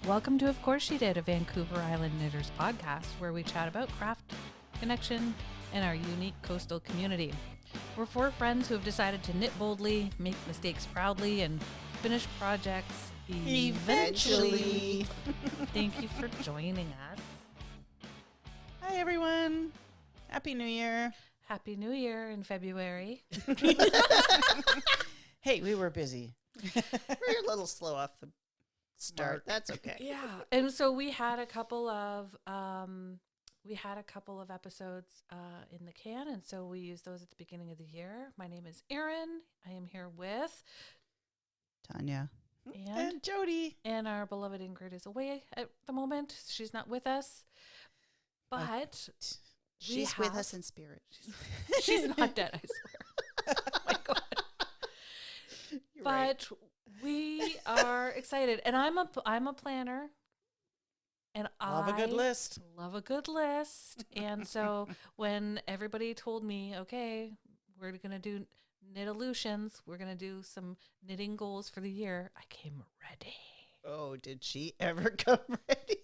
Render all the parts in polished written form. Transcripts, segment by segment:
Welcome to Of Course She Did, a Vancouver Island Knitters podcast where we chat about craft, connection, and our unique coastal community. We're four friends who have decided to knit boldly, make mistakes proudly, and finish projects eventually. Thank you for joining us. Hi, everyone. Happy New Year. Happy New Year in February. Hey, we were busy. We're a little slow off the start. Mark. That's okay. Yeah. And so we had a couple of episodes in the can, and so we used those at the beginning of the year. My name is Erin. I am here with Tanya. And Jody. And our beloved Ingrid is away at the moment. She's not with us. But she's with us in spirit. She's not dead, I swear. Oh my God. You're But right. we are excited. And I'm a planner. And Love a good list. Love a good list. And so when everybody told me, okay, we're going to do Knitolutions, we're going to do some knitting goals for the year, I came ready. Oh, did she ever come ready?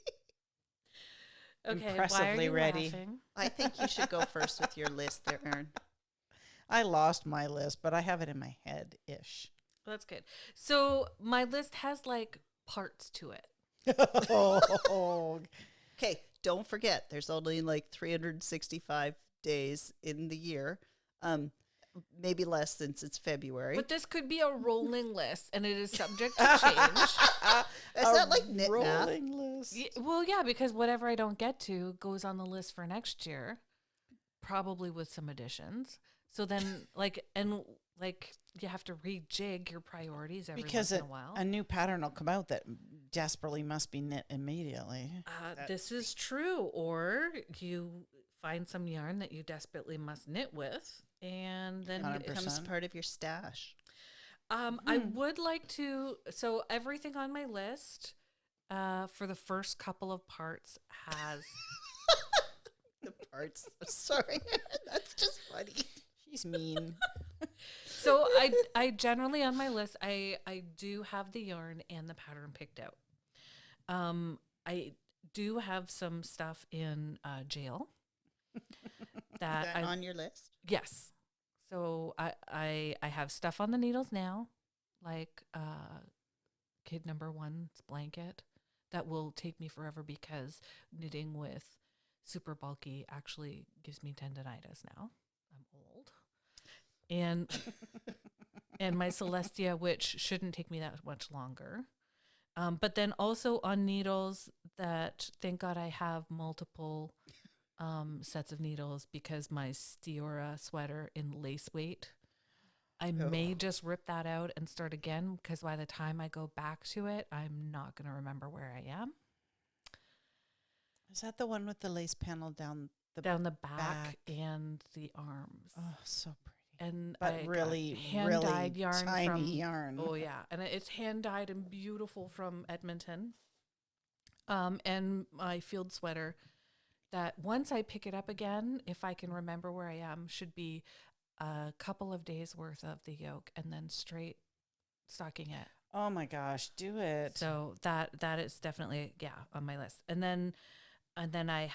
Okay, Impressively why are you ready. laughing? I think you should go first with your list there, Erin. I lost my list, but I have it in my head-ish. That's good. So my list has like parts to it. Oh, Okay, don't forget, there's only like 365 days in the year. Maybe less since it's February. But this could be a rolling list, and it is subject to change. Is that like knit math? rolling list. Well, yeah, because whatever I don't get to goes on the list for next year, probably with some additions. So then, you have to rejig your priorities every Because once in a while. a new pattern will come out that desperately must be knit immediately. This is true. Or you find some yarn that you desperately must knit with, and then And it becomes 100%. part of your stash. I would like to. So everything on my list for the first couple of parts has. The parts. Sorry. That's just funny. She's mean. So I generally on my list I do have the yarn and the pattern picked out. I do have some stuff in jail. Is that on your list? Yes. So I have stuff on the needles now, like kid number one's blanket that will take me forever because knitting with super bulky actually gives me tendinitis now. I'm old. And my Celestia, which shouldn't take me that much longer. But then also on needles that, thank God I have multiple sets of needles because my Stiora sweater in lace weight, I may just rip that out and start again because by the time I go back to it, I'm not going to remember where I am. Is that the one with the lace panel down the back and the arms. Oh, so pretty. And But I got really, hand-dyed really yarn tiny from, yarn. Oh yeah, and it's hand dyed and beautiful from Edmonton. And my field sweater that once I pick it up again, if I can remember where I am, should be a couple of days worth of the yoke and then straight stocking it. Oh my gosh, do it. So that is definitely on my list. And then I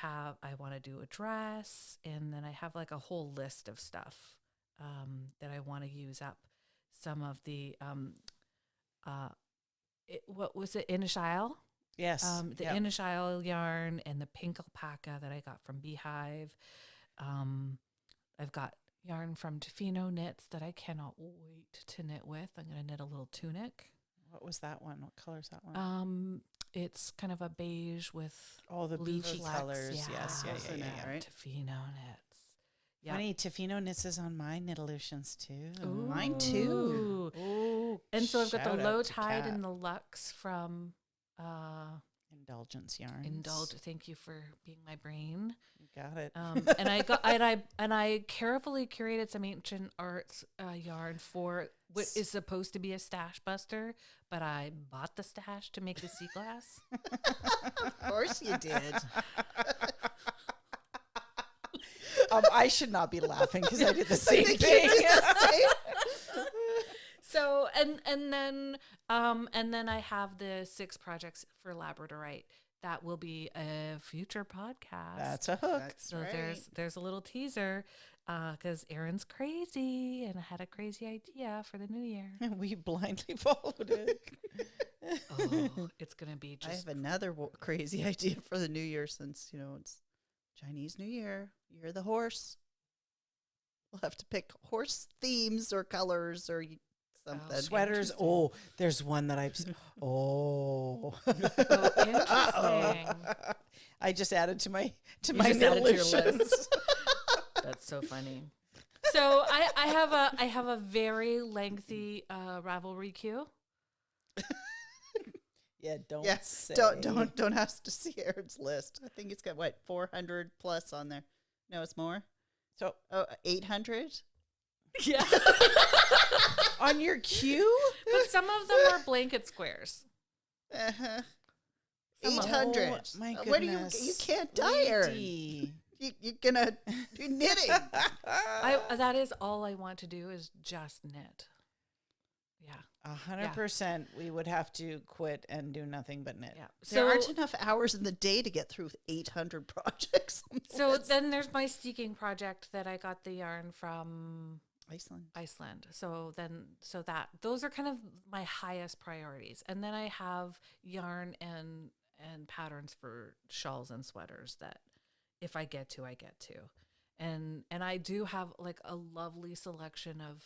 want to do a dress, and then I have like a whole list of stuff that I want to use up. Some of the what was it, Inishile? Yes. The Inishile yarn and the pink alpaca that I got from Beehive. I've got yarn from Tofino Knits that I cannot wait to knit with. I'm going to knit a little tunic. What was that one? What color is that one? It's kind of a beige with The blue beachy flecks. colors. Yes. Yeah. Right? Tofino Knits. Yeah. Funny, Tofino Knits is on my Knitolutions too. Ooh. Mine too. Ooh, And so I've got the shout out low to tide Kat. and the Lux from Indulgence yarns. Thank you for being my brain. You got it. And I carefully curated some ancient arts yarn for what is supposed to be a stash buster, but I bought the stash to make the sea glass. Of course you did. I should not be laughing because I did the same thing. So and then And then I have the 6 projects for Labradorite. That will be a future podcast. That's a hook. That's So right. there's a little teaser because Erin's crazy and I had a crazy idea for the new year. We blindly followed it. Oh, it's gonna be I just have another crazy idea for the new year since, it's Chinese New Year, year of the horse. We'll have to pick horse themes or colors or something. Sweaters. Interesting. Oh, there's one that I've. Oh. Oh, interesting. I just added to my You my just added to your knittions. list. That's so funny. So I have a very lengthy Ravelry queue. Yeah, don't Yeah, say. don't ask to see Aaron's list. I think it's got 400 plus on there. No, it's more. So 800. Yeah. on your queue. But some of them are blanket squares. Uh-huh. Some of- 800. Oh, my What do you goodness. can't die, Aaron. Lady. You're gonna be knitting. That is all I want to do is just knit. Yeah. 100%. We would have to quit and do nothing but knit. Yeah. There aren't enough hours in the day to get through 800 projects. on the So list. then there's my steeking project that I got the yarn from Iceland. So those are kind of my highest priorities. And then I have yarn and patterns for shawls and sweaters that if I get to, I get to. And I do have like a lovely selection of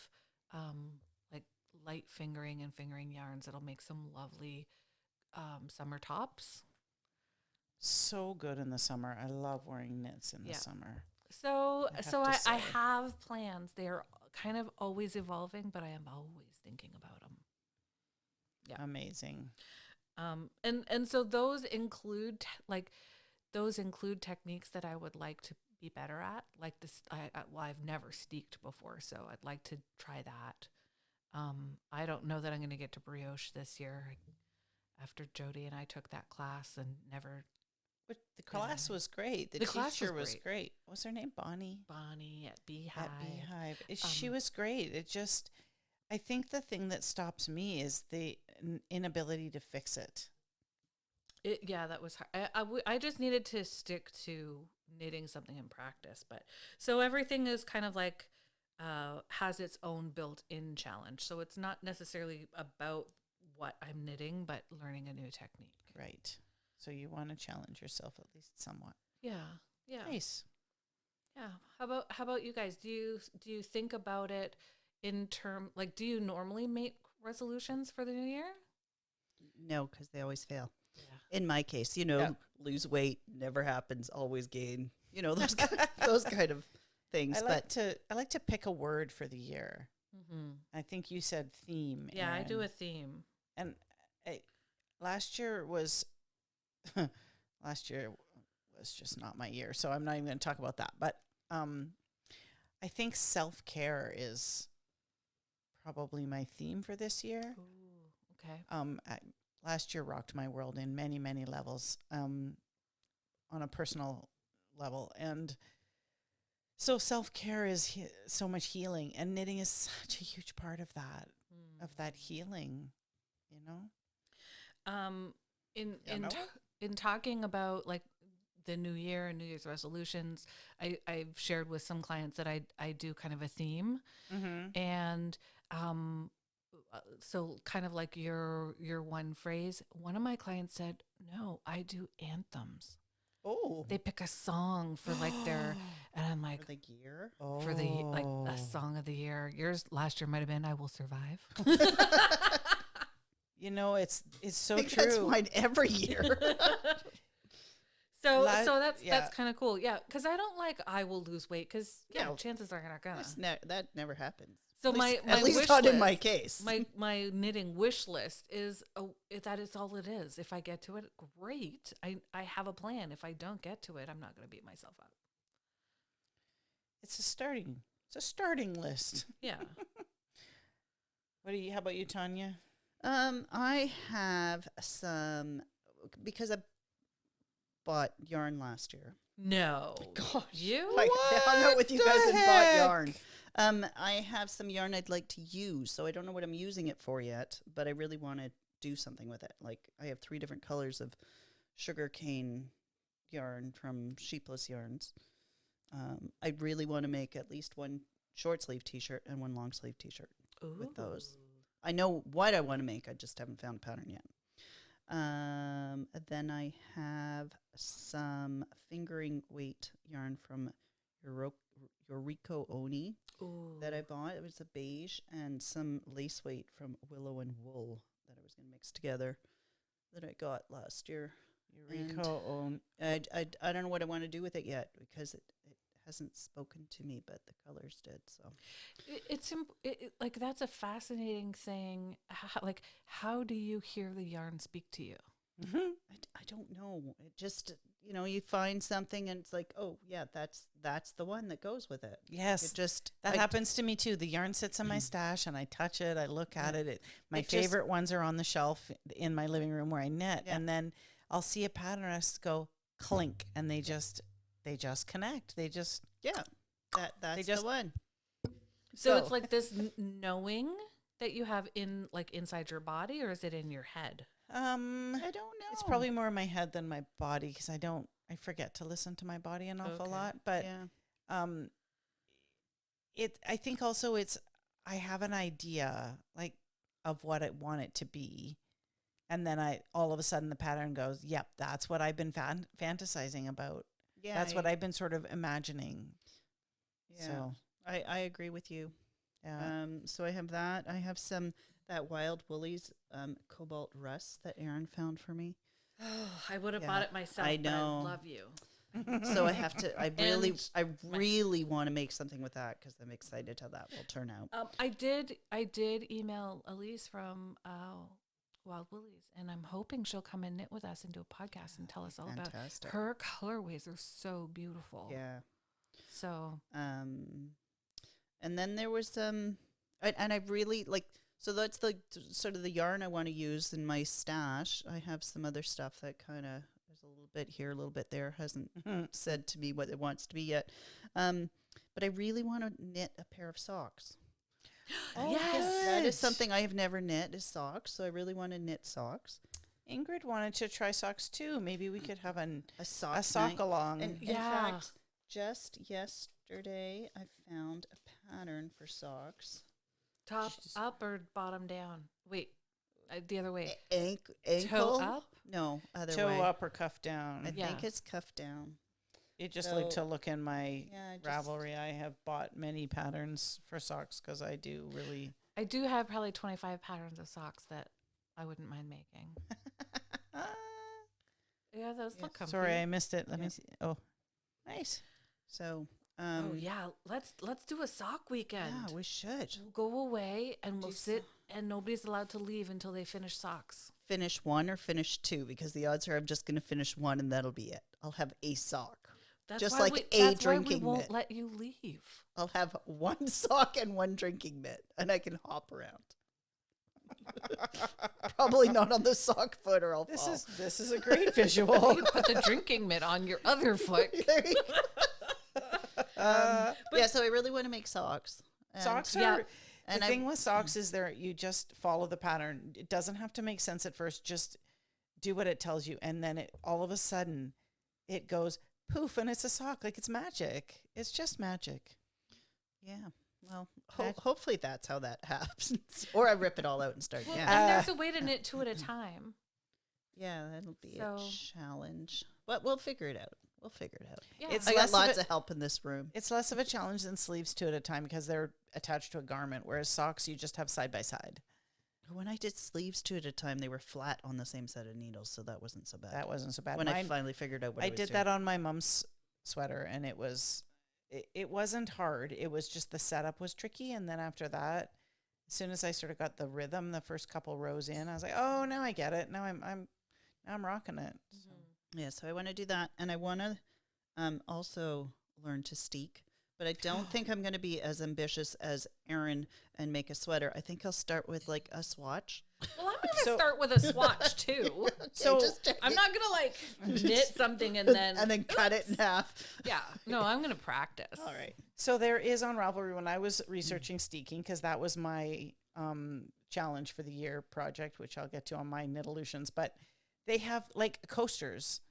like light fingering and fingering yarns that'll make some lovely summer tops. So good in the summer. I love wearing knits in the Yeah. summer. So I have so to I say. have plans. They're kind of always evolving, but I am always thinking about them. Yeah. Amazing. And so those include techniques that I would like to be better at. Like this, I've never steeked before, so I'd like to try that. I don't know that I'm going to get to brioche this year after Jody and I took that class and never. But the class was great. The The class teacher was was great. What's her name? Bonnie. at Beehive. At Beehive. She was great. It just, I think the thing that stops me is the inability to fix it. That was hard. I just needed to stick to knitting something in practice. But so everything is kind of like has its own built-in challenge. So it's not necessarily about what I'm knitting, but learning a new technique. Right. So you want to challenge yourself at least somewhat. Yeah. Yeah. Nice. Yeah. How about you guys? Do you think about it in term like do you normally make resolutions for the new year? No, because they always fail. Yeah. In my case, Yeah. lose weight never happens, always gain. Those kind of things. I like to pick a word for the year. Mm-hmm. I think you said theme. Yeah, I do and- a theme. And last year was just not my year, so I'm not even going to talk about that. But I think self-care is probably my theme for this year. Ooh, okay. Last year rocked my world in many, many levels, on a personal level, and so self-care is so much healing, and knitting is such a huge part of that healing. In talking about like the new year and New Year's resolutions, I've shared with some clients that I do kind of a theme, Mm-hmm. and so kind of like your one phrase. One of my clients said, "No, I do anthems." Oh, They pick a song for like their, and I'm like, for the gear. for the like a song of the year. Yours last year might have been "I Will Survive." It's so I think true. that's mine every year. So Yeah. that's kind of cool. Yeah, because I don't like I will lose weight because No. chances are not gonna. That never happens. So At my least- my at least wish not list, in my case. my knitting wish list is that is all it is. If I get to it, great. I have a plan. If I don't get to it, I'm not gonna beat myself up. It's a starting list. Yeah. How about you, Tanya? I have some because I bought yarn last year. No. Gosh. You? I hung out with you What guys the and bought heck? yarn. I have some yarn I'd like to use, so I don't know what I'm using it for yet, but I really want to do something with it. Like I have 3 different colors of sugarcane yarn from Sheepless Yarns. I really want to make at least one short sleeve t-shirt and one long sleeve t-shirt with those. I know what I want to make. I just haven't found a pattern yet. Then I have some fingering weight yarn from Yoriko Oni that I bought. It was a beige, and some lace weight from Willow and Wool that I was going to mix together that I got last year. Eureka own. I don't know what I want to do with it yet because it hasn't spoken to me, but the colors did. So It's like that's a fascinating thing. How do you hear the yarn speak to you? Mhm. I don't know. It just you find something and it's like, oh yeah, that's the one that goes with it. Yes, It just that I- happens to me too. The yarn sits in my stash, and I touch it. I look at Yeah. it. My It just- favorite ones are on the shelf in my living room where I knit, Yeah. and then I'll see a pattern. I just go clink, and they just connect. They just Yeah, that's just- the one. So it's like this knowing that you have inside your body, or is it in your head? I don't know. It's probably more in my head than my body because I forget to listen to my body an awful Okay. lot. But yeah. I think also I have an idea like of what I want it to be. And then all of a sudden the pattern goes, yep, that's what I've been fantasizing about. Yeah, That's what I've been sort of imagining. Yeah, So, I agree with you. yeah. So I have that. I have that Wild Woolies Cobalt Rust that Aaron found for me. Oh, I would have Yeah, bought it myself. I But know. I love you. So I have to. I And really want to make something with that because I'm excited how that will turn out. I did email Elise from Wild Woolies, and I'm hoping she'll come and knit with us and do a podcast and tell us all about Fantastic. her colorways. Are so beautiful. Yeah. So And then there was and I really like. So that's the sort of the yarn I want to use in my stash. I have some other stuff that kind of there's a little bit here, a little bit there. Hasn't said to me what it wants to be yet. But I really want to knit a pair of socks. Oh, yes, That is good. something I have never knit is socks. So I really want to knit socks. Ingrid wanted to try socks too. Maybe we could have A a sock sock night. along. And in Yeah. fact, just yesterday I found a pattern for socks. top Just- up or bottom down? Wait, the other way. Ankle Toe up. No, other toe way. up or cuff down. I Yeah. think it's cuff down. You just like So- to look in my Yeah, I just- Ravelry. I have bought many patterns for socks because I do really. I do have probably 25 patterns of socks that I wouldn't mind making. Yeah, those Yes. look comfy. Sorry, I missed it. Let Yeah. me see. Oh, nice. So, Oh yeah, let's do a sock weekend. yeah, we should We'll go away and we'll Do sit, and nobody's allowed to leave until they finish socks. finish one or finish two because the odds are I'm just going to finish one and that'll be it. I'll have a sock. That's Just why like we, a that's why drinking we won't mitt. let you leave. I'll have one sock and one drinking mitt and I can hop around. Probably not on the sock foot or I'll fall. This is a great visual. You put the drinking mitt on your other foot. There you go. Yeah, so I really want to make socks. And Socks Yeah. are And the I- thing with socks is you just follow the pattern. It doesn't have to make sense at first. Just do what it tells you, and then all of a sudden it goes poof, and it's a sock. Like it's magic. It's just magic. Yeah. Well, That- hopefully that's how that happens. Or I rip it all out and start Well, again. and there's a way to knit two at a time. Yeah, that'll be So- a challenge. But we'll figure it out. We'll figure it out. Yeah. It's I less got of lots a- of help in this room. It's less of a challenge than sleeves two at a time because they're attached to a garment, whereas socks you just have side by side. When I did sleeves two at a time, they were flat on the same set of needles, so that wasn't so bad. That wasn't so bad. when I Mine- finally figured out what I I was did doing. that on my mom's sweater, and it wasn't hard. It was just the setup was tricky, and then after that, as soon as I sort of got the rhythm, the first couple rows in, I was like, oh, now I get it. Now I'm rocking it. Yeah, so I want to do that, and I want to also learn to steek. But I don't think I'm going to be as ambitious as Erin and make a sweater. I think I'll start with like a swatch. Well, I'm going to So- start with a swatch too. So I'm not going to like knit something and then cut it in half. yeah. No, I'm going to practice. All right. So there is on Ravelry, when I was researching steeking, because that was my challenge for the year project, which I'll get to on my Knitolutions, but they have like coasters.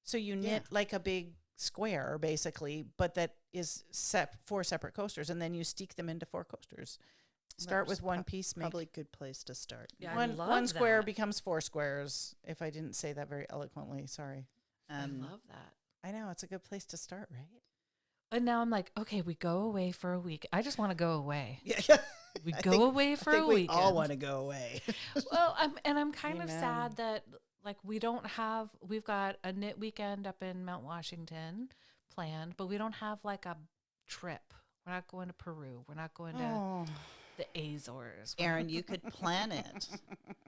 So you knit like a big square basically, but that is 4 separate coasters, and then you steek them into 4 coasters. Start with one piece, make Probably a good place to start. Yeah, I one love square that. becomes 4 squares. If I didn't say that very eloquently, sorry. I love that. I know it's a good place to start, right? And now I'm like, okay, we go away for a week. I just want to go away. Yeah. We I go think- away for I think a we weekend. all want to go away. Well, I'm kind of Amen. sad that like we've got a knit weekend up in Mount Washington planned, but we don't have like a trip. We're not going to Peru. We're not going to Oh, the Azores. Aaron, you could plan it,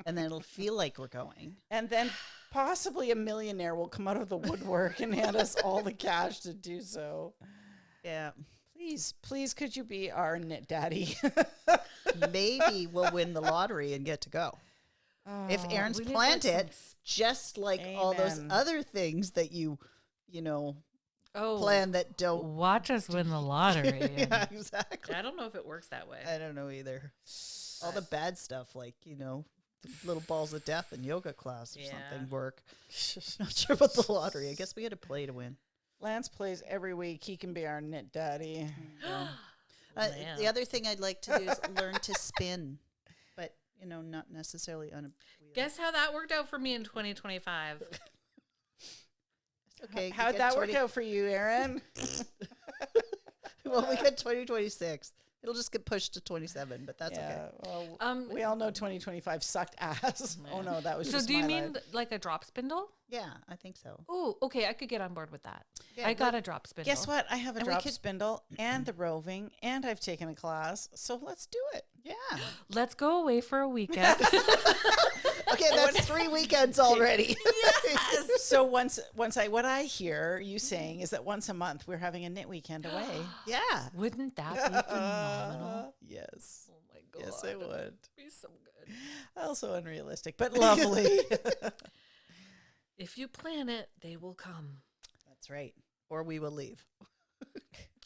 and then it'll feel like we're going. and then possibly a millionaire will come out of the woodwork and hand us all the cash to do so. Yeah. Please, could you be our knit daddy? Maybe we'll win the lottery and get to go. If Oh, Aaron's we need, planned like, it, just like all those Amen. other things that you know, Oh, plan that don't. watch us win the lottery. Yeah, exactly. I don't know if it works that way. I don't know either. All the bad stuff, like, the little balls of death in yoga class or Yeah. something work. Not sure about the lottery. I guess we had to play to win. Lance plays every week. He can be our knit daddy. The other thing I'd like to do is learn to spin, but, not necessarily on a wheel. Guess how that worked out for me in 2025? Okay. How'd that work out for you, Aaron? Well, we got 2026. It'll just get pushed to 27, but that's okay. Well, we all know 2025 sucked ass. Oh no, that was So just do you my mean life. like a drop spindle? Yeah, I think so. Oh, okay. I could get on board with that. Yeah, I got a drop spindle. Guess what? I have a And we drop could- spindle and the roving, and I've taken a class. So let's do it. Yeah. Let's go away for a weekend. Okay, that's 3 weekends already. So what I hear you saying is that once a month we're having a knit weekend away. Yeah. Wouldn't that be phenomenal? Yes. Oh my god. Yes, it would. Be so good. Also unrealistic, but lovely. If you plan it, they will come. That's right. Or we will leave.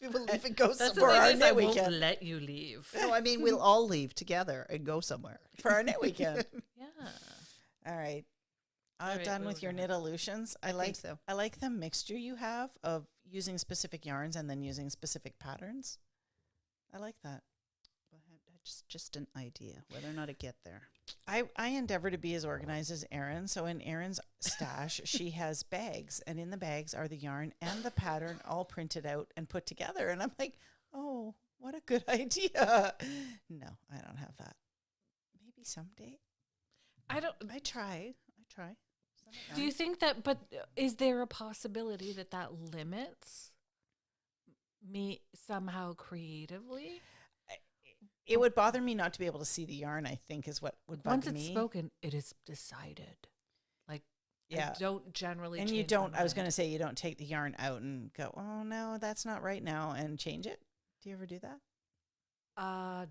We will leave and go That's the somewhere. our thing is, knit I won't weekend. let you leave. No, I mean, we'll all leave together and go somewhere. For our knit weekend. Yeah. All right. All All right, done what with are your we gonna- Knitolutions. I think like so. I like the mixture you have of using specific yarns and then using specific patterns. I like that. Just an idea, whether or not I get there. I endeavor to be as organized as Erin. So in Erin's stash, she has bags, and in the bags are the yarn and the pattern all printed out and put together. And I'm like, oh, what a good idea. No, I don't have that. Maybe someday. I don't. I try. Do you think that? But is there a possibility that that limits me somehow creatively? It would bother me not to be able to see the yarn, I think, is what would bug Once me. it's spoken, it is decided. Like, Yeah. I don't generally. And you change my don't, I was mind. going to say, you don't take the yarn out and go, oh, no, that's not right now, and change it. Do you ever do that?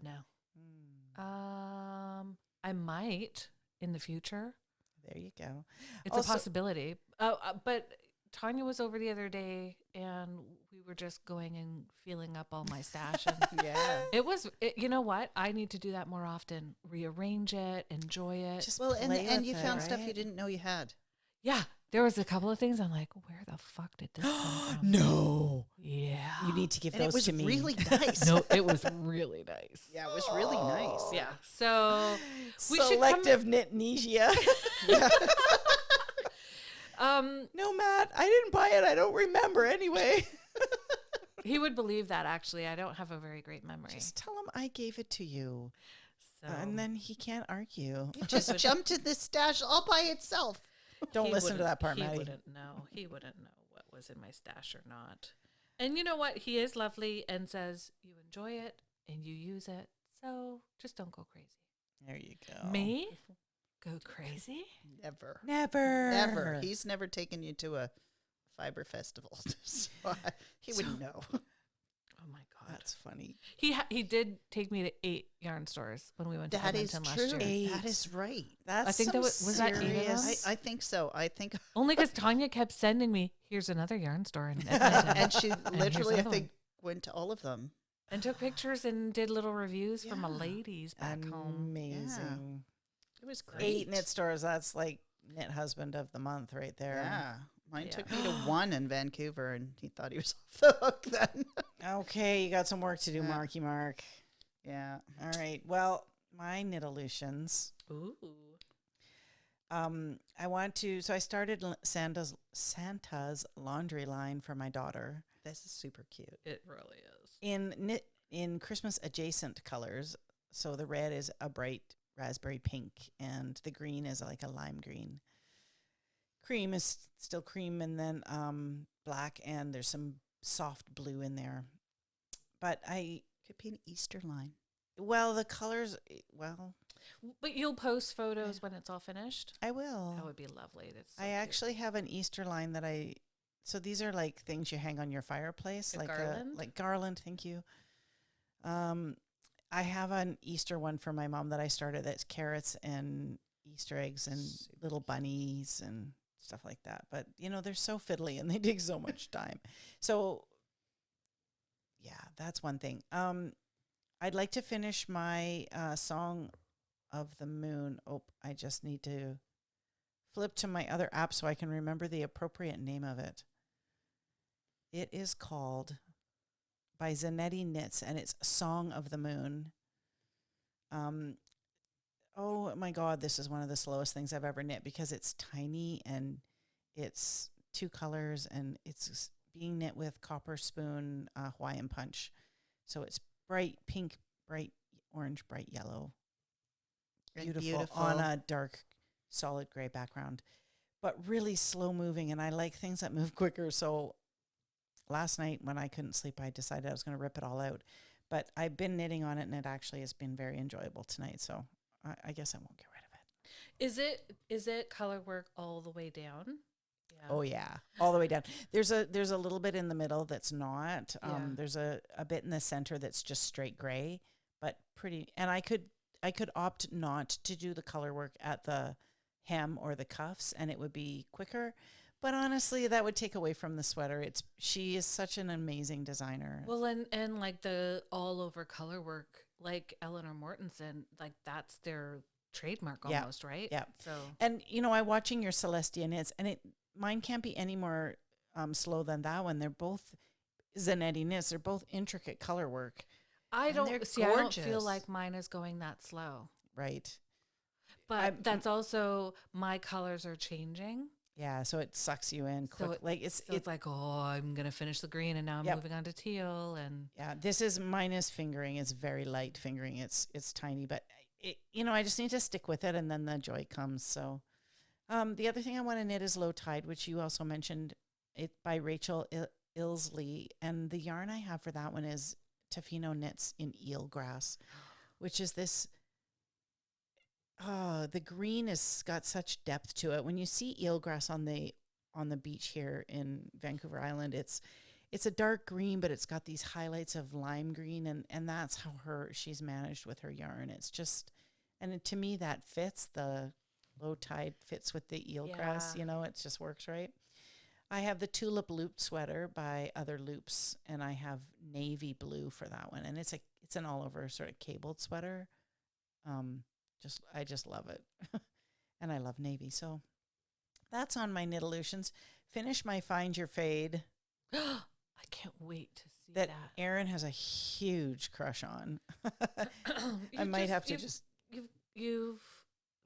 No. I might in the future. There you go. It's Also- a possibility. But Tanya was over the other day, and we were just going and feeling up all my stash. And Yeah. you know what? I need to do that more often. Rearrange it, enjoy it. Just Well, and play you with found it, stuff you right? didn't know you had. Yeah, there was a couple of things I'm like, where the fuck did this come from? No. Yeah. You need to give And it those was to me. really nice. No, it was really nice. Yeah, it was really nice. Yeah. So we should Selective knitnesia. No, Matt, I didn't buy it. I don't remember anyway. he would believe that actually. I don't have a very great memory. Just tell him I gave it to you. So And then he can't argue. Just jumped in this stash all by itself. Don't he listen to wouldn't- that part, He Maddie. wouldn't know. He wouldn't know what was in my stash or not. And you know what? He is lovely and says you enjoy it and you use it. So just don't go crazy. There you go. Me? Go crazy? Never. Never. Never. He's never taken you to a fiber festival. So he wouldn't know. Oh my god. That's funny. He did take me to 8 yarn stores when we went to That is Edmonton true. last year. That is right. That's I think some that was that 8 of them? serious. I think so. I think, Only because Tanya kept sending me, here's another yarn store in Edmonton. and she here's literally, I another think, went to all of them. and took pictures and did little reviews for my Yeah. ladies back home. Amazing. It was great. 8 knit stores. That's like knit husband of the month right there. Yeah. Mine Yeah. took me to one in Vancouver, and he thought he was off the hook then. Okay, you got some work to do, Yeah. Marky Mark. Yeah. All right. Well, my knitolutions. Ooh. I want to. So I started Santa's laundry line for my daughter This is super cute. It really is. in Christmas adjacent colors. So the red is a bright raspberry pink, and the green is like a lime green. Cream is still cream, and then black, and there's some soft blue in there. But Could be an Easter line. the colors, But you'll post photos when it's all finished? I will. That would be lovely. That's so I cute. actually have an Easter line that so these are like things you hang on your fireplace, A like garland? like garland. Thank you. I have an Easter one for my mom that I started. That's carrots and Easter eggs and little bunnies and stuff like that. But they're so fiddly and they take so much time. So yeah, that's one thing. I'd like to finish my Song of the Moon. Oh, I just need to flip to my other app so I can remember the appropriate name of it. It is called by Zanetti Knits, and it's Song of the Moon. Oh my God, this is one of the slowest things I've ever knit because it's tiny and it's 2 colors and it's being knit with copper spoon Hawaiian punch. So it's bright pink, bright orange, bright yellow. Beautiful on a dark, solid gray background, but really slow moving. And I like things that move quicker. So last night when I couldn't sleep, I decided I was going to rip it all out. But I've been knitting on it, and it actually has been very enjoyable tonight. So I guess I won't get rid of it. Is it color work all the way down? Yeah. Oh yeah, all the way down. There's a little bit in the middle that's not. Yeah. There's a bit in the center that's just straight gray, but pretty. And I could opt not to do the color work at the hem or the cuffs, and it would be quicker. But honestly, that would take away from the sweater. She is such an amazing designer. Well, and like the all over color work, like Eleanor Mortensen, like that's their trademark Yeah. almost, right? Yeah. So And I'm watching your Celestia knits, and mine can't be any more slow than that one. They're both Zanetti knits. They're both intricate color work, I And don't they're see. I don't feel gorgeous. like mine is going that slow. right? But that's also my colors are changing. Yeah, so it sucks you in quick. So it's like, oh, I'm gonna finish the green, and now I'm Yep. moving on to teal, and yeah. This is minus fingering. It's very light fingering. It's tiny, but I just need to stick with it, and then the joy comes. So, the other thing I want to knit is Low Tide, which you also mentioned. It by Rachel Ilsley, and the yarn I have for that one is Tofino Knits in Eelgrass, which is this. Oh, the green has got such depth to it. When you see eelgrass on the beach here in Vancouver Island, it's a dark green, but it's got these highlights of lime green, and that's how she's managed with her yarn. It's just, and to me that fits. The Low Tide fits with the eelgrass. Yeah. It just works right. I have the Tulip Looped sweater by Other Loops, and I have navy blue for that one, and it's an all over sort of cabled sweater. I just love it. And I love navy. So that's on my knitolutions. Finish my Find Your Fade I can't wait to see that that. Erin has a huge crush on. I You might have to you've- just you've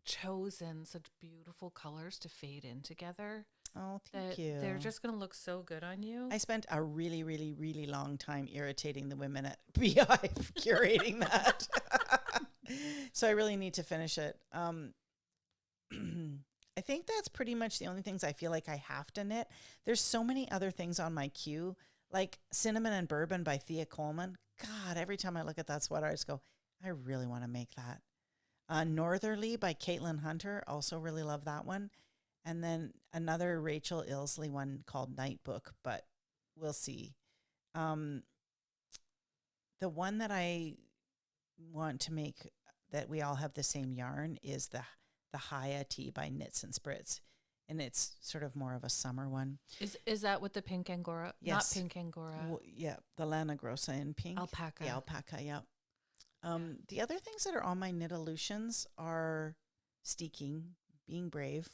chosen such beautiful colors to fade in together. thank That you. they're just gonna look so good on you. I spent a really, really, really long time irritating the women at Beehive curating that. So I really need to finish it. I think that's pretty much the only things I feel like I have to knit. There's so many other things on my queue, like Cinnamon and Bourbon by Thea Coleman. God, every time I look at that sweater, I just go, I really want to make that. Northerly by Caitlin Hunter. Also really love that one. And then another Rachel Ilsley one called Night Book, but we'll see. the one that I want to make that we all have the same yarn is the Haya Tea by Knits and Spritz. And it's sort of more of a summer one. Is that with the pink Angora? Yes. Not pink Angora. Yeah, the Lana Grossa in pink. Alpaca. The alpaca, yeah. The other things that are on my Knitolutions are steeking, being brave,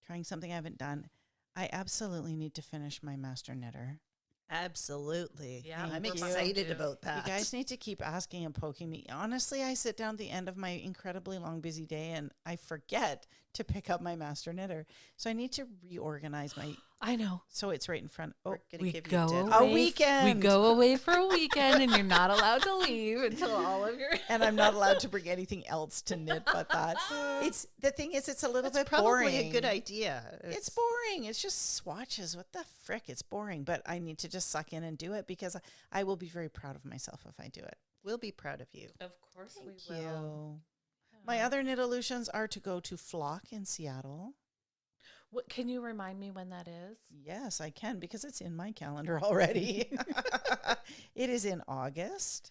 trying something I haven't done. I absolutely need to finish my master knitter. Absolutely. Yeah, I'm Thank you. excited about that. You guys need to keep asking and poking me. Honestly, I sit down at the end of my incredibly long, busy day and I forget to pick up my master knitter. So I need to reorganize my. I know. So it's right in front. Oh, We're gonna We give you go a deadline. A away. weekend. We go away for a weekend, and you're not allowed to leave until all of your. and I'm not allowed to bring anything else to knit but that. It's the thing is, it's a little That's bit probably boring. a good idea. It's boring. It's just swatches. What the frick? It's boring. But I need to just suck in and do it because I will be very proud of myself if I do it. We'll be proud of you. Of course Thank we will. you. My other Knitolutions are to go to Flock in Seattle. What can you remind me when that is? Yes, I can because it's in my calendar already. It is in August.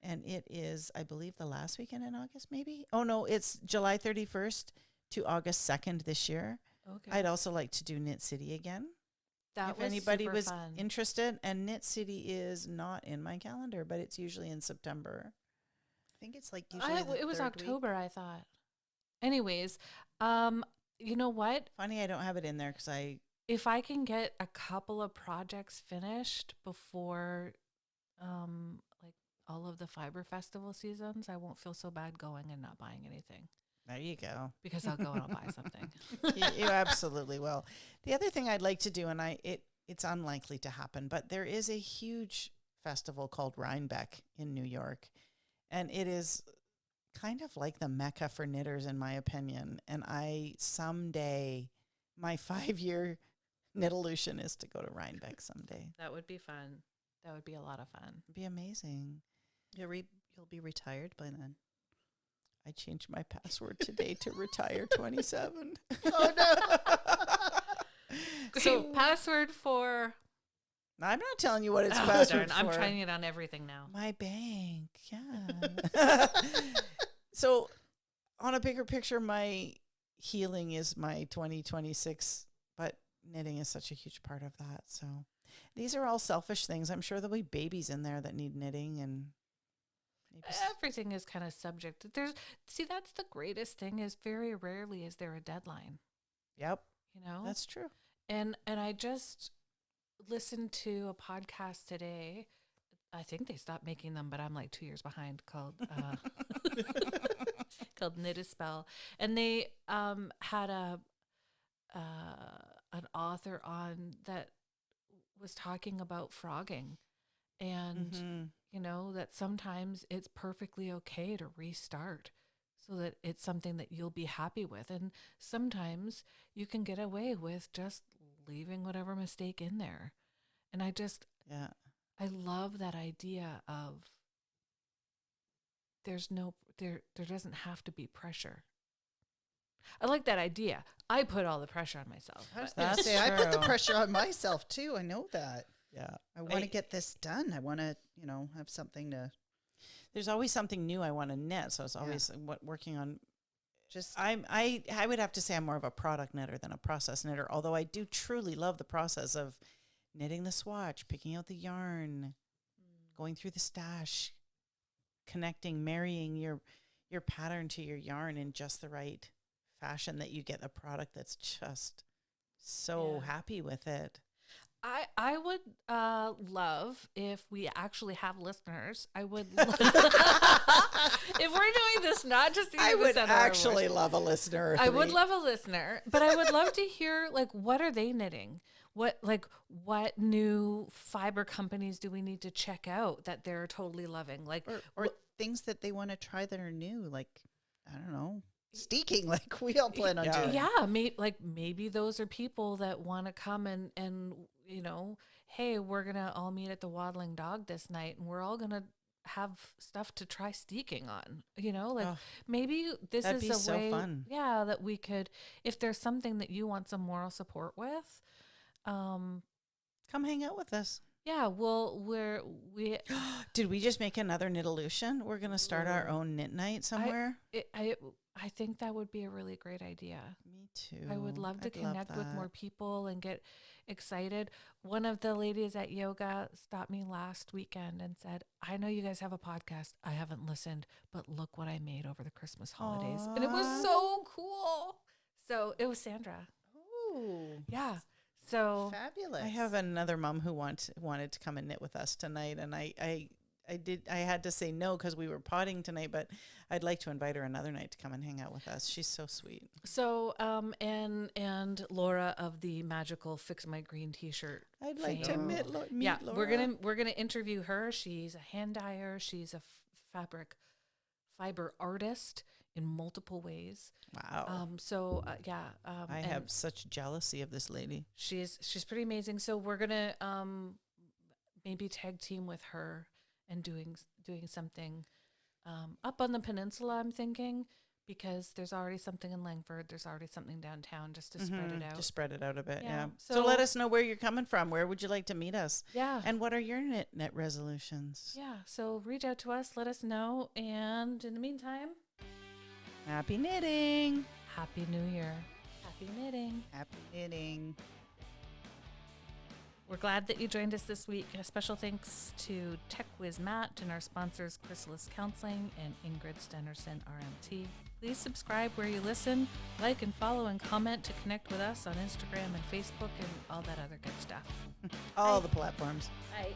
And it is, I believe, the last weekend in August, maybe? Oh, no, it's July 31st to August 2nd this year. Okay. I'd also like to do Knit City again. That if was anybody super was fun. interested. And Knit City is not in my calendar, but it's usually in September. I think it's like usually the It was third October, I thought. Anyways, you know what? Funny, I don't have it in there because If I can get a couple of projects finished before like all of the fiber festival seasons, I won't feel so bad going and not buying anything there you go. because I'll go and I'll buy something. You absolutely will. The other thing I'd like to do, and it's unlikely to happen, but there is a huge festival called Rhinebeck in New York, and it is kind of like the mecca for knitters, in my opinion. And someday, my 5-year Knitolution is to go to Rhinebeck someday. That would be fun. That would be a lot of fun. It'd be amazing. You'll be retired by then. I changed my password today to retire 27. Oh no! So password for I'm not telling you what it's oh, password darn, for. I'm trying it on everything now. My bank, yeah. So, on a bigger picture, my healing is my 2026, but knitting is such a huge part of that. So, these are all selfish things. I'm sure there'll be babies in there that need knitting, and maybe Everything is kind of subject. That's the greatest thing is very rarely is there a deadline. Yep, You know, that's true. and I just listened to a podcast today. I think they stopped making them, but I'm like 2 years behind. Called called Knit a Spell, and they had an author on that was talking about frogging, and Mhm. you know that sometimes it's perfectly okay to restart so that it's something that you'll be happy with, and sometimes you can get away with just leaving whatever mistake in there. And Yeah, I love that idea of there doesn't have to be pressure. I like that idea. I put all the pressure on myself. I was but- gonna That's say I put the true. pressure on myself too. I know that. yeah. I want to get this done. I want to, have something to There's always something new I want to knit, so it's Yeah. always working on. just. I would have to say I'm more of a product knitter than a process knitter, although I do truly love the process of knitting the swatch, picking out the yarn, going through the stash, connecting, marrying your pattern to your yarn in just the right fashion that you get a product that's just so Yeah. happy with it. I would love if we actually have listeners. I would if we're doing this not just to I give would us our actually voice. love a listener. or I would three. love a listener, but I would love to hear like what are they knitting? What new fiber companies do we need to check out that they're totally loving? Like or things that they want to try that are new, like I don't know, steeking, like we all plan on Yeah. doing. yeah, maybe those are people that want to come and hey, we're gonna all meet at the Waddling Dog this night, and we're all gonna have stuff to try steeking on. Oh, Maybe this that'd is be a so way, fun. yeah, that we could, if there's something that you want some moral support with, come hang out with us. Yeah, well, we Did we just make another knitolution? We're going to start our own knit night somewhere. I think that would be a really great idea. Me too. I would love to I'd connect with that. more people and get excited. One of the ladies at yoga stopped me last weekend and said, "I know you guys have a podcast. I haven't listened, but look what I made over the Christmas holidays." And it was Aw. so cool. So it was Sandra. Oh, Yeah. So fabulous. I have another mom who wanted to come and knit with us tonight, and I had to say no because we were potting tonight, but I'd like to invite her another night to come and hang out with us. She's so sweet. So and Laura of the magical Fix My Green T-shirt. I'd like to fame. meet Yeah, Laura. we're gonna interview her. She's a hand dyer. She's a fiber artist in multiple ways. Wow. I and have such jealousy of this lady. she's pretty amazing. So we're gonna maybe tag team with her and doing something up on the peninsula. I'm thinking, because there's already something in Langford. There's already something downtown, just to spread it out. Just spread it out a bit, Yeah. yeah. So let us know where you're coming from. Where would you like to meet us? Yeah. And what are your knit resolutions? Yeah. So reach out to us, let us know. And in the meantime, Happy knitting. Happy New Year. Happy knitting. Happy knitting. We're glad that you joined us this week. A special thanks to Tech Whiz Matt and our sponsors, Chrysalis Counseling and Ingrid Stenerson, RMT. Please subscribe where you listen, like and follow and comment to connect with us on Instagram and Facebook and all that other good stuff. All the platforms. Bye.